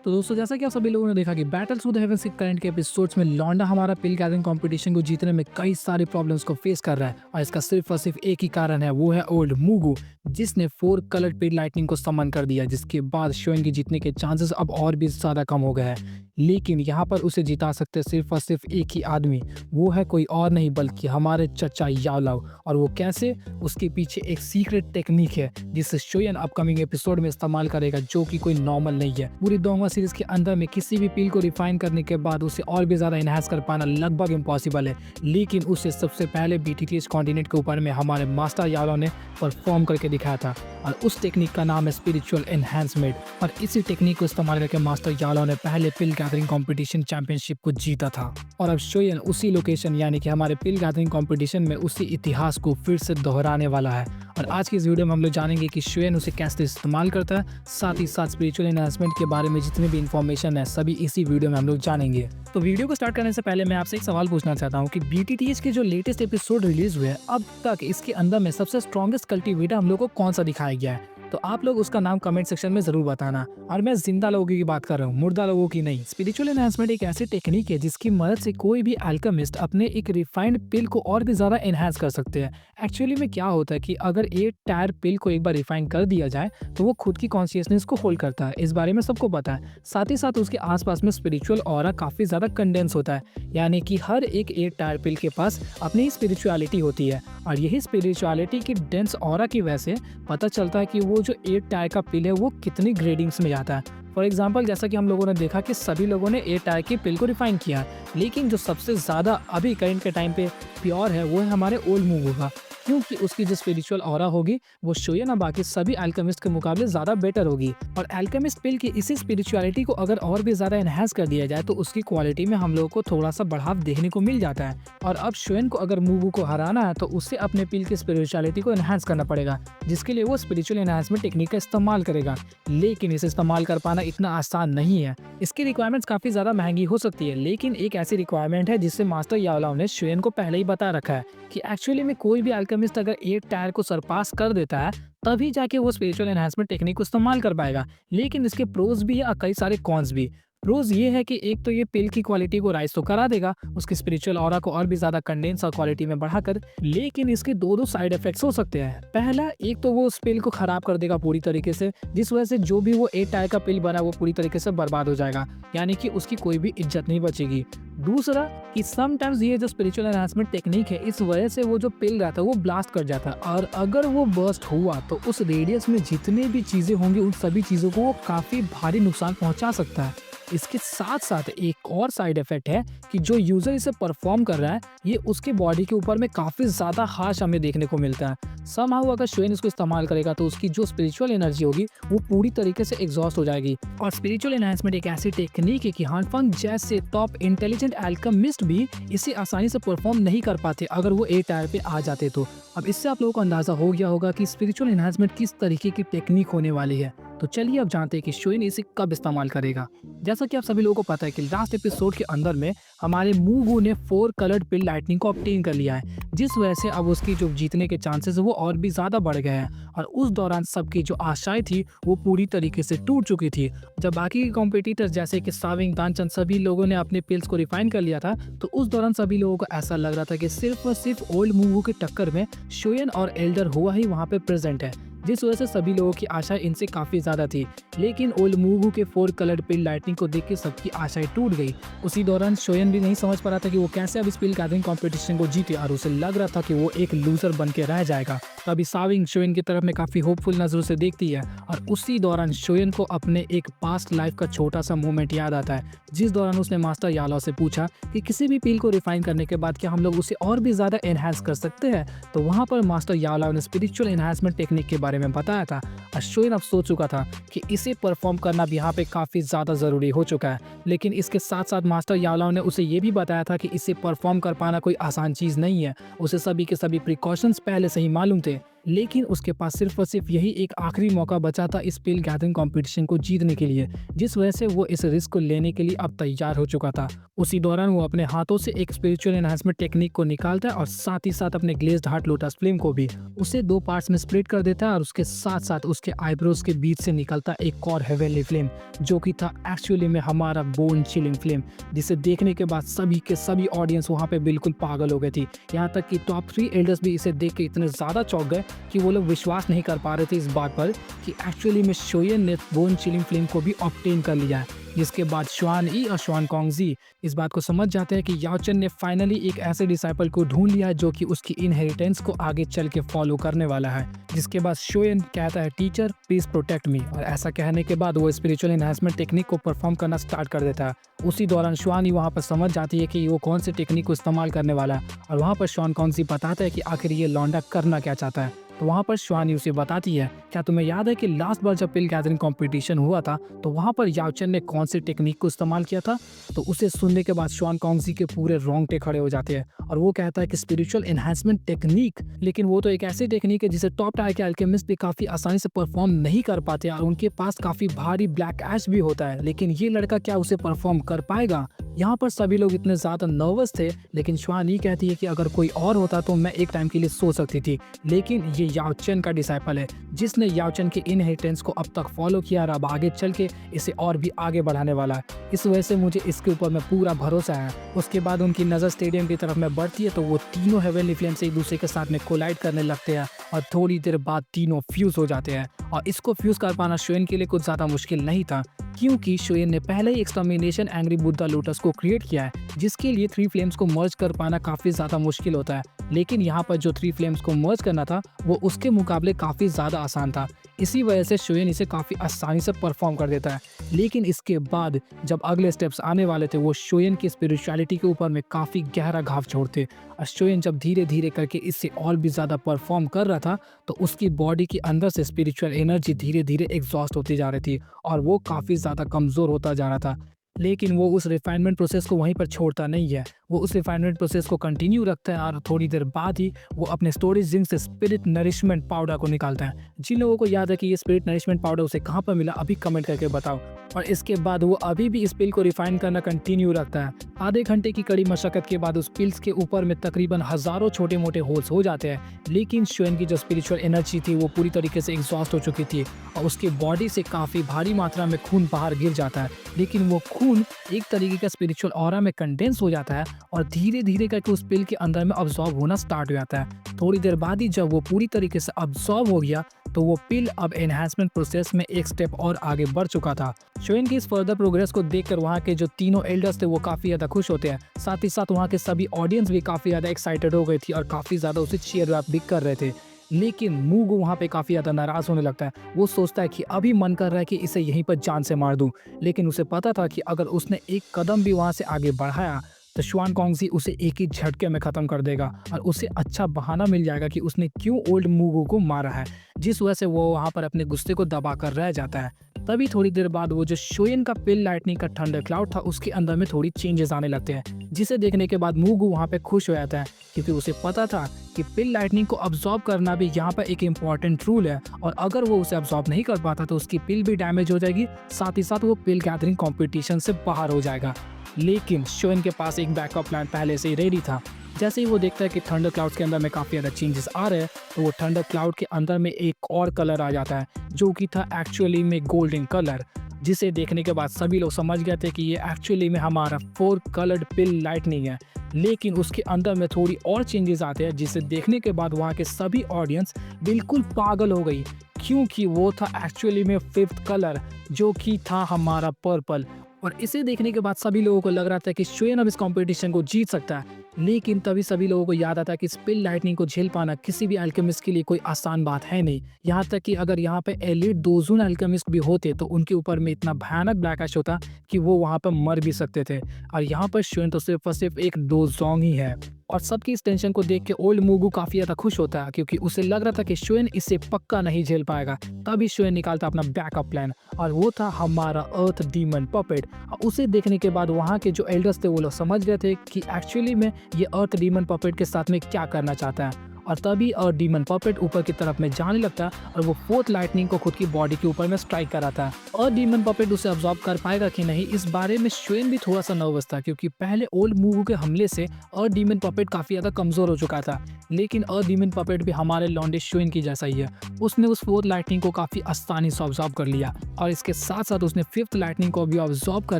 तो दोस्तों जैसा कि आप सभी लोगों ने देखा कि बैटल थ्रू द हेवेंस के करंट के एपिसोड्स में लौंडा हमारा पिल गैदरिंग कंपटीशन को जीतने में कई सारे प्रॉब्लम्स को फेस कर रहा है और इसका सिर्फ और सिर्फ एक ही कारण है, वो है ओल्ड मूगू, जिसने 4 कलर पिल लाइटनिंग को समन कर दिया, जिसके बाद शोएन के जीतने के चांसेस अब और भी ज्यादा कम हो गए हैं। लेकिन यहाँ पर उसे जिता सकते सिर्फ और सिर्फ एक ही आदमी, वो है कोई और नहीं बल्कि हमारे चचा याओलाओ। और वो कैसे? उसके पीछे एक सीक्रेट टेक्निक है जिसे शोयन अपकमिंग एपिसोड में इस्तेमाल करेगा, जो कि कोई नॉर्मल नहीं है। पूरी दोंगा सीरीज के अंदर में किसी भी पील को रिफाइन करने के बाद उसे और भी ज्यादा एनहांस कर पाना लगभग इम्पॉसिबल है, लेकिन उसे सबसे पहले बीटीटीएच कॉन्टिनेंट के ऊपर में हमारे मास्टर याओलाओ ने परफॉर्म करके दिखाया था और उस टेक्निक का नाम है स्पिरिचुअल एनहांसमेंट। और इसी टेक्निक को इस्तेमाल करके मास्टर याओलाओ ने पहले पिल गैदरिंग कंपटीशन चैंपियनशिप को जीता था और अब शोयन उसी लोकेशन यानी कि हमारे पिल गैदरिंग कंपटीशन में उसी इतिहास को फिर से दोहराने वाला है। और आज की इस वीडियो में हम लोग जानेंगे कि शोयन उसे कैसे इस्तेमाल करता है, साथ ही साथ स्पिरिचुअल एनहांसमेंट के बारे में जितनी भी इंफॉर्मेशन है सभी इसी वीडियो में हम लोग जानेंगे। तो वीडियो को स्टार्ट करने से पहले मैं आपसे एक सवाल पूछना चाहता हूँ कि बीटीटीएच के जो लेटेस्ट एपिसोड रिलीज हुए हैं अब तक इसके अंदर में सबसे स्ट्रॉन्गेस्ट कल्टिवेटर हम लोग को कौन सा दिखाया गया है? तो आप लोग उसका नाम कमेंट सेक्शन में जरूर बताना। और मैं जिंदा लोगों की बात कर रहा हूँ, मुर्दा लोगों की नहीं। स्पिरिचुअल एनहांसमेंट एक ऐसी टेक्निक है जिसकी मदद से कोई भी अल्केमिस्ट अपने एक रिफाइंड पिल को और भी ज्यादा एनहांस कर सकते हैं। एक्चुअली में क्या होता है कि अगर एक टायर पिल को एक बार रिफाइन कर दिया जाए तो वो खुद की कॉन्शियसनेस को होल्ड करता है, इस बारे में सबको पता है। साथ ही साथ उसके आसपास में स्पिरिचुअल ऑरा काफी ज्यादा कंडेंस होता है, यानी कि हर एक टायर पिल के पास अपनी स्पिरिचुअलिटी होती है और यही स्पिरिचुअलिटी की डेंस ऑरा की वजह से पता चलता है कि वो जो 8 टायर का पिल है वो कितनी ग्रेडिंग्स में जाता है। फॉर एग्जाम्पल जैसा कि हम लोगों ने देखा कि सभी लोगों ने 8 टायर की पिल को रिफाइन किया, लेकिन जो सबसे ज्यादा अभी करंट के टाइम पे प्योर है वो है हमारे ओल्ड मूगू का, क्योंकि उसकी जो स्पिरिचुअल ऑरा होगी वो शोयन और बाकी सभी अल्केमिस्ट के मुकाबले ज्यादा बेटर होगी। और अल्केमिस्ट पिल की इसी स्पिरिचुअलिटी को अगर और भी ज्यादा एनहांस कर दिया जाए तो उसकी क्वालिटी में हम लोगों को थोड़ा सा बढ़ाव देखने को मिल जाता है। और अब शोयन को अगर मूगू को हराना है तो उससे अपने पिल की स्पिरिचुअलिटी को एनहांस करना पड़ेगा, जिसके लिए वो स्पिरिचुअल एनहांसमेंट टेक्निक का इस्तेमाल करेगा। लेकिन इसे इस्तेमाल कर पाना इतना आसान नहीं है, इसकी रिक्वायरमेंट्स काफी ज्यादा महंगी हो सकती है। लेकिन एक ऐसी रिक्वायरमेंट है जिससे मास्टर याओलाओ ने शोयन को पहले ही बता रखा है कि एक्चुअली में कोई भी अल्केमिस्ट अगर 8 टायर को सरपास कर देता है तभी जाके वो स्पिरिचुअल एनहांसमेंट टेक्निक को इस्तेमाल कर पाएगा। लेकिन इसके प्रोज भी है और कई सारे कॉन्स भी। प्रोज ये है कि एक तो ये पिल की क्वालिटी को राइज तो करा देगा, उसकी स्पिरिचुअल ऑरा को और भी ज्यादा कंडेंस और क्वालिटी में बढ़ाकर, लेकिन इसके दो साइड इफेक्ट्स हो सकते हैं। पहला, एक तो वो उस पिल को खराब कर देगा पूरी तरीके से, जिस वजह से जो भी वो 8 टायर का पिल बना वो पूरी तरीके से बर्बाद हो जाएगा, यानी कि उसकी कोई भी इज्जत नहीं बचेगी। दूसरा कि समटाइम्स ये जो स्पिरिचुअल एनहांसमेंट टेक्निक है इस वजह से वो जो पिल रहता है वो ब्लास्ट कर जाता है, और अगर वो बर्स्ट हुआ तो उस रेडियस में जितने भी चीजें होंगी उन सभी चीजों को वो काफी भारी नुकसान पहुंचा सकता है। इसके साथ साथ एक और साइड इफेक्ट है कि जो यूजर इसे परफॉर्म कर रहा है ये उसके बॉडी के ऊपर में काफी ज्यादा हार्श हमें देखने को मिलता है। समहाउ अगर शोयन इसको इस्तेमाल करेगा तो उसकी जो स्पिरिचुअल एनर्जी होगी वो पूरी तरीके से एग्जॉस्ट हो जाएगी। और स्पिरिचुअल एनहांसमेंट एक ऐसी टेक्निक है कि हानफंग जैसे टॉप इंटेलिजेंट अल्केमिस्ट भी इसे आसानी से परफॉर्म नहीं कर पाते अगर वो 8 टायर पे आ जाते तो। अब इससे आप लोगों को अंदाजा हो गया होगा कि स्पिरिचुअल एनहांसमेंट किस तरीके की टेक्निक होने वाली है। तो चलिए अब जानते हैं कि शोयन इसे कब इस्तेमाल करेगा। जैसा कि आप सभी लोगों को पता है कि लास्ट एपिसोड के अंदर में हमारे मूगू ने 4 कलर्ड पिल लाइटनिंग को ऑब्टेन कर लिया है, जिस वजह से अब उसकी जो जीतने के चांसेस है वो और भी ज्यादा बढ़ गए हैं। और उस दौरान सबकी जो आशाएं थी वो पूरी तरीके से टूट चुकी थी। जब बाकी के कॉम्पिटिटर्स जैसे कि साविंग, दानचंद सभी लोगों ने अपने पिल्स को रिफाइन कर लिया था, तो उस दौरान सभी लोगों को ऐसा लग रहा था कि सिर्फ और सिर्फ ओल्ड मूगू के टक्कर में शोयन और एल्डर हुआ ही वहाँ पे प्रेजेंट है, जिस वजह से सभी लोगों की आशा इनसे काफी ज्यादा थी। लेकिन ओल्ड मूगू के 4 कलर्ड पिल लाइटनिंग को देख के सबकी आशाएं टूट गई। उसी दौरान शोयन भी नहीं समझ पा रहा था कि वो कैसे अब इस पिल गैदरिंग कंपटीशन को जीते, और उसे लग रहा था कि वो एक लूजर बन के रह जाएगा। तभी साविंग शोयन की तरफ में काफी होपफुल नजरों से देखती है, और उसी दौरान शोयन को अपने एक पास्ट लाइफ का छोटा सा मोमेंट याद आता है, जिस दौरान उसने मास्टर याओलाओ से पूछा कि किसी भी पिल को रिफाइन करने के बाद क्या हम लोग उसे और भी ज्यादा एनहांस कर सकते हैं। तो वहां पर मास्टर याओलाओ ने स्पिरिचुअल एनहांसमेंट टेक्निक के बारे में बताया था, और शोयन अब सोच चुका था कि इसे परफॉर्म करना भी यहाँ पे काफी ज्यादा जरूरी हो चुका है। लेकिन इसके साथ साथ मास्टर याओलाओ ने उसे ये भी बताया था कि इसे परफॉर्म कर पाना कोई आसान चीज नहीं है, उसे सभी के सभी प्रिकॉशंस पहले से ही मालूम थे। लेकिन उसके पास सिर्फ और सिर्फ यही एक आखिरी मौका बचा था इस पिल गैदरिंग कंपटीशन को जीतने के लिए, जिस वजह से वो इस रिस्क को लेने के लिए अब तैयार हो चुका था। उसी दौरान वो अपने हाथों से एक स्पिरिचुअल एनहांसमेंट टेक्निक को निकालता है और साथ ही साथ अपने ग्लेज्ड हार्ट लोटस फ्लेम को भी उसे 2 पार्ट्स में स्प्लिट कर देता है और उसके साथ साथ उसके आईब्रोज के बीच से निकलता एक और हेवनली फ्लेम, जो कि था एक्चुअली में हमारा बोन चिलिंग फ्लेम, जिसे देखने के बाद सभी के सभी ऑडियंस वहाँ पे बिल्कुल पागल हो गई थी। यहाँ तक कि टॉप 3 एल्डर्स भी इसे देख के इतने ज़्यादा चौंक गए कि वो लोग विश्वास नहीं कर पा रहे थे इस बात पर कि एक्चुअली में शोयन ने बोन चिलिंग फ्लेम को भी ऑब्टेन कर लिया है। जिसके बाद शुआन ई और शुआन कॉन्गजी इस बात को समझ जाते हैं कि याओ चेन ने फाइनली एक ऐसे डिसाइपल को ढूंढ लिया है जो कि उसकी इनहेरिटेंस को आगे चल के फॉलो करने वाला है। जिसके बाद शोयन कहता है, टीचर प्लीज प्रोटेक्ट मी, और ऐसा कहने के बाद वो स्पिरिचुअल एनहांसमेंट टेक्निक को परफॉर्म करना स्टार्ट कर देता है। उसी दौरान शुआन ई वहाँ पर समझ जाती है कि वो कौन से टेक्निक को इस्तेमाल करने वाला है, और वहाँ पर शुआन कॉन्गजी बताता है कि आखिर ये लौंडा करना क्या चाहता है। तो वहाँ पर शुआन ई उसे बताती है, क्या तुम्हें याद है कि लास्ट बार जब पिल गैदरिंग कंपटीशन हुआ था तो वहाँ पर याओ चेन ने कौन सी टेक्निक को इस्तेमाल किया था? तो उसे सुनने के बाद शुआन कॉन्गजी के पूरे रोंगटे खड़े हो जाते हैं और वो कहता है कि स्पिरिचुअल एनहांसमेंट टेक्निक, लेकिन वो तो एक ऐसी टेक्निक है जिसे टॉप टायर के अल्केमिस्ट भी काफी आसानी से परफॉर्म नहीं कर पाते और उनके पास काफी भारी ब्लैक ऐश भी होता है, लेकिन ये लड़का क्या उसे परफॉर्म कर पाएगा? यहाँ पर सभी लोग इतने ज्यादा नर्वस थे, लेकिन शुआन ई कहती है कि अगर कोई और होता तो मैं एक टाइम के लिए सो सकती थी, लेकिन ये याओ चेन का डिसाइपल है जिसने याओ चेन के इनहेरिटेंस को अब तक फॉलो किया और अब आगे चल के इसे और भी आगे बढ़ाने वाला है। इस वजह से मुझे इसके ऊपर में पूरा भरोसा है। उसके बाद उनकी नज़र स्टेडियम की तरफ में बढ़ती है तो वो तीनों हेवनली फ्लेम से एक दूसरे के साथ में कोलाइड करने लगते हैं और थोड़ी देर बाद तीनों फ्यूज हो जाते हैं। और इसको फ्यूज कर पाना शोयन के लिए कुछ ज़्यादा मुश्किल नहीं था, क्योंकि शोयन ने पहले ही एक्सटर्मिनेशन एंग्री बुद्धा लोटस को क्रिएट किया है, जिसके लिए 3 फ्लेम्स को मर्ज कर पाना काफ़ी ज़्यादा मुश्किल होता है। लेकिन यहाँ पर जो 3 फ्लेम्स को मर्ज करना था वो उसके मुकाबले काफ़ी ज़्यादा आसान था। इसी वजह से शोयन इसे काफ़ी आसानी से परफॉर्म कर देता है। लेकिन इसके बाद जब अगले स्टेप्स आने वाले थे वो शोयन की स्पिरिचुअलिटी के ऊपर में काफ़ी गहरा घाव छोड़ते। और शोयन जब धीरे धीरे करके इससे और भी ज़्यादा परफॉर्म कर रहा था तो उसकी बॉडी के अंदर से स्पिरिचुअल एनर्जी धीरे धीरे एग्जॉस्ट होती जा रही थी और वो काफ़ी ज़्यादा कमज़ोर होता जा रहा था। लेकिन वो उस रिफाइनमेंट प्रोसेस को वहीं पर छोड़ता नहीं है, वो उस रिफाइनमेंट प्रोसेस को कंटिन्यू रखता है और थोड़ी देर बाद ही वो अपने स्टोरेज जिंक से स्पिरिट नरिशमेंट पाउडर को निकालता है। जिन लोगों को याद है कि ये स्पिरिट नरिशमेंट पाउडर उसे कहाँ पर मिला अभी कमेंट करके बताओ। और इसके बाद वो अभी भी इस पिल को रिफाइन करना कंटिन्यू रखता है। आधे घंटे की कड़ी मशक्कत के बाद उस पिल्स के ऊपर में तकरीबन हजारों छोटे मोटे होल्स हो जाते हैं, लेकिन शोयन की जो स्पिरिचुअल एनर्जी थी वो पूरी तरीके से एग्जॉस्ट हो चुकी थी और उसकी बॉडी से काफ़ी भारी मात्रा में खून बाहर गिर जाता है। लेकिन वो खून एक तरीके का स्पिरिचुअल ऑरा में कंडेंस हो जाता है और धीरे धीरे करके उस पिल के अंदर में अब्सॉर्ब होना स्टार्ट हो जाता है। थोड़ी देर बाद ही जब वो पूरी तरीके से अब्सॉर्ब हो गया तो वो पिल अब एनहांसमेंट प्रोसेस में एक स्टेप और आगे बढ़ चुका था। शोयन की इस फर्दर प्रोग्रेस को देखकर वहाँ के जो तीनों एल्डर्स थे वो काफ़ी ज़्यादा खुश होते हैं। साथ ही साथ वहाँ के सभी ऑडियंस भी काफ़ी ज़्यादा एक्साइटेड हो गई थी और काफ़ी ज़्यादा उसे चीयर अप भी कर रहे थे। लेकिन मूगू वहाँ पे काफ़ी ज़्यादा नाराज़ होने लगता है। वो सोचता है कि अभी मन कर रहा है कि इसे यहीं पर जान से मार दूं, लेकिन उसे पता था कि अगर उसने एक कदम भी वहाँ से आगे बढ़ाया तो शुआन कॉन्गजी उसे एक ही झटके में ख़त्म कर देगा और उसे अच्छा बहाना मिल जाएगा कि उसने क्यों ओल्ड मूगू को मारा है, जिस वजह से वो वहाँ पर अपने गुस्से को दबा कर रह जाता है। तभी थोड़ी देर बाद वो जो शोयन का पिल लाइटनिंग का थंडर क्लाउड था उसके अंदर में थोड़ी चेंजेस आने लगते हैं, जिसे देखने के बाद मूगू वहाँ पे खुश हो जाता है, क्योंकि उसे पता था कि पिल लाइटनिंग को अब्सॉर्ब करना भी यहाँ पर एक इम्पॉर्टेंट रूल है और अगर वो उसे अब्सॉर्ब नहीं कर पाता तो उसकी पिल भी डैमेज हो जाएगी, साथ ही साथ वो पिल गैदरिंग कॉम्पिटिशन से बाहर हो जाएगा। लेकिन शोयन के पास एक बैकअप प्लान पहले से ही रेडी था। जैसे ही वो देखता है कि थंडर क्लाउड्स के अंदर में काफ़ी ज़्यादा चेंजेस आ रहे हैं तो वो थंडर क्लाउड के अंदर में एक और कलर आ जाता है जो कि था एक्चुअली में गोल्डन कलर, जिसे देखने के बाद सभी लोग समझ गए थे कि ये एक्चुअली में हमारा 4 कलर्ड पिल लाइटनिंग है। लेकिन उसके अंदर में थोड़ी और चेंजेस आते हैं जिसे देखने के बाद वहाँ के सभी ऑडियंस बिल्कुल पागल हो गई, क्योंकि वो था एक्चुअली में 5th कलर जो कि था हमारा पर्पल। और इसे देखने के बाद सभी लोगों को लग रहा था कि शोयन अब इस कंपटीशन को जीत सकता है। लेकिन तभी सभी लोगों को याद आता कि स्पिल लाइटनिंग को झेल पाना किसी भी अल्केमिस्ट के लिए कोई आसान बात है नहीं। यहाँ तक कि अगर यहाँ पे एलिट दोजून अल्केमिस्ट भी होते तो उनके ऊपर में इतना भयानक ब्लैक ऐश होता कि वो वहाँ पर मर भी सकते थे। और यहाँ पर शोयन तो सिर्फ और सिर्फ एक डोजोंग ही है। और सबकी इस टेंशन को देख के ओल्ड मूगू काफी ज्यादा खुश होता है, क्योंकि उसे लग रहा था कि शोयन इसे पक्का नहीं झेल पाएगा। तभी शोयन निकालता अपना बैकअप प्लान और वो था हमारा अर्थ डीमन पपेट। उसे देखने के बाद वहाँ के जो एल्डर्स थे वो लोग समझ गए थे कि एक्चुअली में ये अर्थ डीमन पपेट के साथ में क्या करना चाहता है। और तभी और डीमन पपेट ऊपर की तरफ में जाने लगता है और वो फोर्थ लाइटनिंग को खुद की बॉडी के ऊपर में स्ट्राइक कराता है। और डीमन पपेट उसे अब्सॉर्ब कर पाएगा कि नहीं, इस बारे में शुएन भी थोड़ा सा नर्वस था, क्योंकि पहले ओल्ड मूगू के हमले से और डीमन पपेट काफी ज्यादा कमजोर हो चुका था। लेकिन और डीमन पपेट भी हमारे लॉन्डे शुएन की जैसा ही है, उसने उस फोर्थ लाइटनिंग को काफी आसानी से ऑब्जॉर्ब कर लिया और इसके साथ साथ उसने फिफ्थ लाइटनिंग को भी ऑब्जॉर्ब कर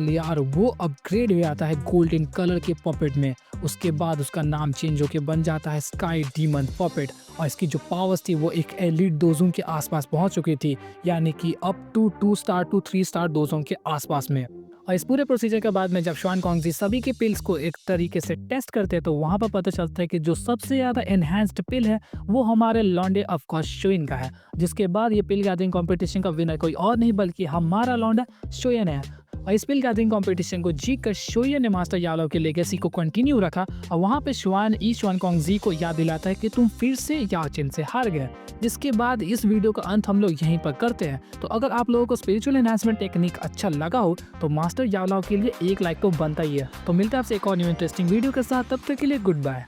लिया और वो अपग्रेड हो जाता है गोल्डन कलर के पपेट में। उसके बाद उसका नाम चेंज होकर बन जाता है स्काई डीमन पपेट और इसकी जो पावर्स थी वो एक एलिट डोजों के आसपास पहुंच चुकी थी, यानी कि up to 2 star to 3 star डोजों के आसपास में। और इस पूरे प्रोसीजर के बाद में जब शुआन कॉन्गजी सभी के पिल्स को एक तरीके से टेस्ट करते हैं तो वहां पर पता चलता है कि जो सबसे ज्यादा एनहांस्ड पिल है वो हमारे लॉन्डे ऑफ कोर्स शुएन का है। जिसके बाद ये पिल गैदरिंग कंपटीशन का विनर कोई और नहीं बल्कि हमारा लॉन्डा शुएन है। और इस पिल गैदरिंग कंपटीशन को जीतकर शुएन ने मास्टर यालो के लेगेसी को कंटिन्यू रखा और वहां पे शुआन कॉन्गजी को याद दिलाता है कि तुम फिर से याओचिन से हार गए। जिसके बाद इस वीडियो का अंत हम लोग यहीं पर करते हैं। तो अगर आप लोगों को स्पिरिचुअल एनहांसमेंट टेक्निक अच्छा लगा हो तो मास्टर याओ के लिए एक लाइक तो बनता ही है। तो मिलता है आपसे एक और न्यू इंटरेस्टिंग वीडियो के साथ, तब तक के लिए गुड बाय।